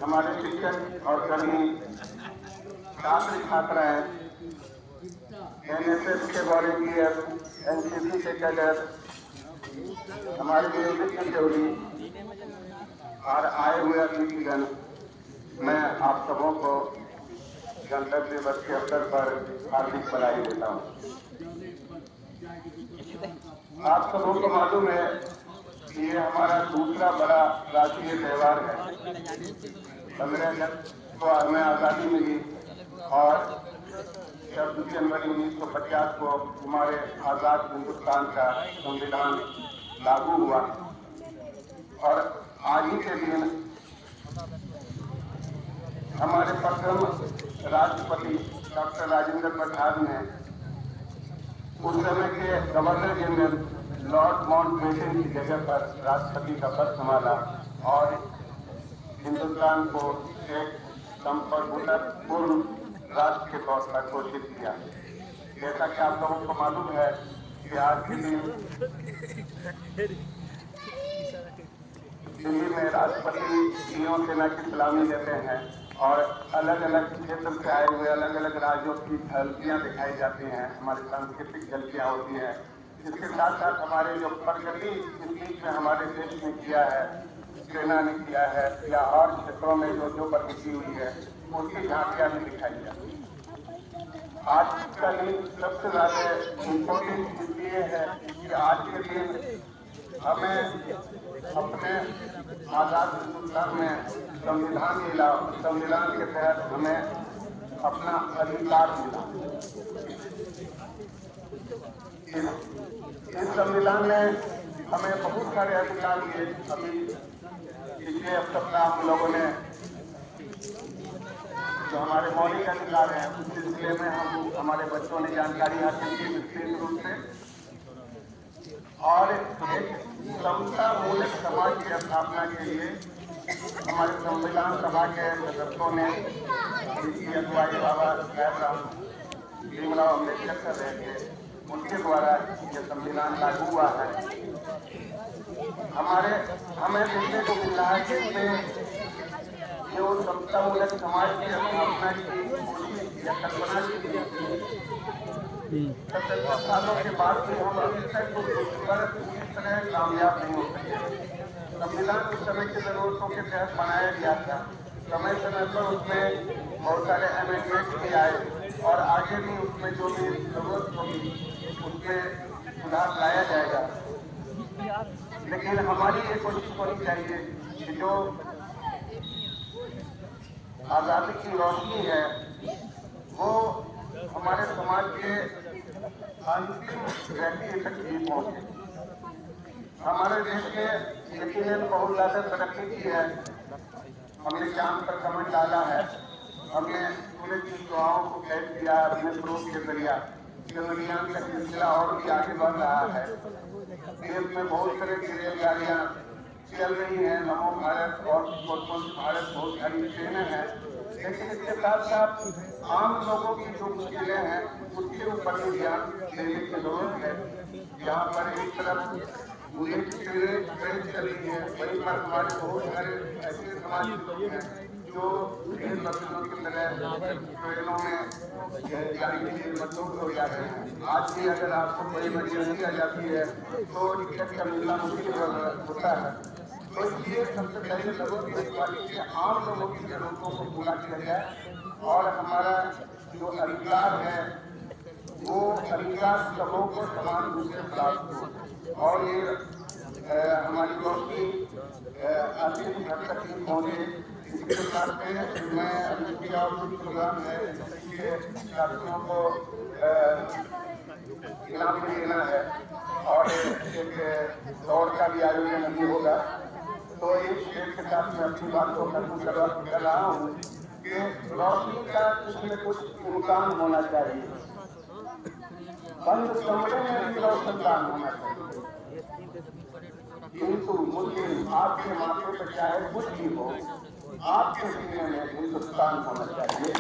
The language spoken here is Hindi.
हमारे शिक्षक और कर्मी, छात्र छात्राएं, NSS के वॉलंटियर, NCC के कैडर, हमारे म्यूजिक की जोड़ी और आए हुए अतिथिगण, मैं आप सबों को गणतंत्र दिवस के अवसर पर हार्दिक बधाई देता हूँ। आप सबों को मालूम है कि ये हमारा दूसरा बड़ा राष्ट्रीय त्योहार है। 15 अगस्त को हमें आज़ादी मिली और 26 जनवरी 1950 को हमारे आज़ाद हिंदुस्तान का संविधान लागू हुआ और आज ही के दिन हमारे प्रथम राष्ट्रपति डॉक्टर राजेंद्र प्रसाद ने उस समय के गवर्नर जनरल लॉर्ड माउंटबेटन की जगह पर राष्ट्रपति का पद संभाला और हिंदुस्तान को एक संप्रभुतापूर्ण राष्ट्र के तौर पर घोषित किया। जैसा कि आप लोगों को मालूम है कि आज के दिन दिल्ली में राष्ट्रपति तीनों सेना की सलामी लेते हैं और अलग अलग क्षेत्र से आए हुए अलग अलग राज्यों की झलकियां दिखाई जाती हैं, हमारी सांस्कृतिक झलकियां होती हैं। इसके साथ साथ हमारे जो प्रगति इस बीच में हमारे देश में किया है, सेना ने किया है या और क्षेत्रों में जो प्रगति हुई है, उसकी झांकियां भी दिखाई जाती है। आज का दिन सबसे ज्यादा इम्पोर्टेंट इसलिए है कि आज के दिन हमें अपने आजाद हिंदुस्तान में संविधान मिला। संविधान के तहत हमें अपना अधिकार मिला। इस संविधान ने हमें बहुत सारे अधिकार दिए। अभी पिछले सप्ताह हम लोगों ने जो हमारे मौलिक अधिकार हैं उस सिलसिले में हमारे बच्चों ने जानकारी हासिल की विशेष रूप से और एक समता मूलक समाज की स्थापना के लिए हमारे संविधान सभा के सदस्यों ने जिसकी अगुवाई बाबा साहेब भीमराव अम्बेडकर कर रहे थे, उनके द्वारा यह संविधान लागू हुआ है। हमें देखने को मिल रहा है कि इसमें जो समता मूलक समाज की स्थापना की कोशिश या कल्पना की 70 सालों के बाद भी हम अभी तक उस पर पूरी तरह कामयाब नहीं हो सके। संविधान उस समय की जरूरतों के तहत बनाया गया था। समय समय पर उसमें बहुत सारे अमेंडमेंट भी आए और आगे भी उसमें जो भी जरूरत होगी उसमें सुधार लाया जाएगा। लेकिन हमारी ये कोशिश होनी चाहिए कि जो आजादी की रोशनी है वो हमारे समाज के अंतिम व्यक्ति तक भी पहुंचे। हमारे देश ने यकीनन बहुत ज्यादा तरक्की की है। हमने चांद पर कमर डाला है, हमने सूरज की दुआओं को कैद किया अपने प्रूफ के जरिए। चंद्रयान का सिलसिला और भी आगे बढ़ रहा है। देश में बहुत तरह की रेलगाड़ियां चल रही हैं, नमो भारत और कॉस्मोस भारत, बहुत सारी ट्रेनें हैं। लेकिन इसके साथ साथ आम लोगों की जो मुश्किलें हैं उसके ऊपर भी ध्यान देने की जरूरत है। यहाँ पर एक तरफ बुलेट की ट्रेन चल रही है, वहीं पर हमारे बहुत सारे ऐसे समाज के लोग हैं जो रेल बसों की तरह ट्रेनों में जाने के लिए मजबूर हो जाते हैं। आज भी अगर आपको कोई इमरजेंसी आ जाती है तो टिकट का मिलना मुश्किल होता है। तो इसलिए सबसे पहले जरूरत है कि आम लोगों की जरूरतों को पूरा किया जाए और हमारा जो अधिकार है वो अधिकार सबों को समान रूप से प्राप्त हो और ये हमारी रोशनी अंतिम घर तक नहीं पहुंचे। इसके साथ में मैं पूरा प्रोग्राम है इसके छात्रों को इनाम भी देना है और एक दौड़ का भी आयोजन अभी होगा। तो इस खेल के साथ मैं अपनी बात को खत्म कर रहा हूँ कि रोशनी का कुछ न कुछ इम्कान होना चाहिए। बंद कमरे में भी रोशनदान होना चाहिए। हिंदू मुस्लिम आपके माथे पर चाहे कुछ भी हो, आपके सीने में हिंदुस्तान होना चाहिए।